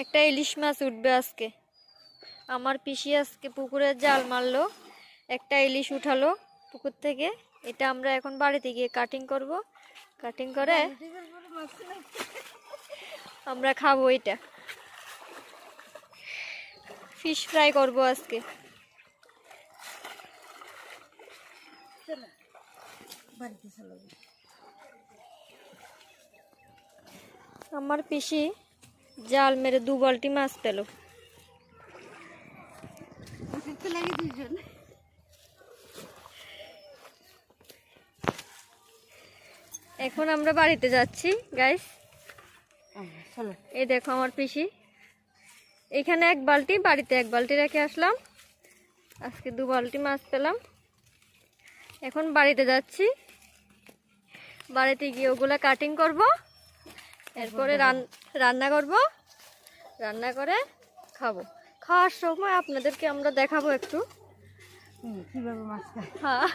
একটা ইলিশ মাছ উঠবে আজকে। আমার পিসি আজকে পুকুরে জাল মারলো, একটা ইলিশ উঠালো পুকুর থেকে। এটা আমরা এখন বাড়িতে গিয়ে কাটিং করব, কাটিং করে আমরা খাবো। এটা ফিশ ফ্রাই করব আজকে। আমার পিসি জাল মেরে 2 বালতি মাছ পেল। এখন আমরা বাড়িতে যাচ্ছি গাইস। এই দেখো আমার পিসি, এখানে 1 বালতি, বাড়িতে 1 বালতি রেখে আসলাম। আজকে 2 বালতি মাছ পেলাম। এখন বাড়িতে যাচ্ছি, বাড়িতে গিয়ে ওগুলা কাটিং করব, এরপরে রান্না করব, রান্না করে খাবো। খাওয়ার সময় আপনাদেরকে আমরা দেখাবো একটু কিভাবে মাছ খায়। হ্যাঁ।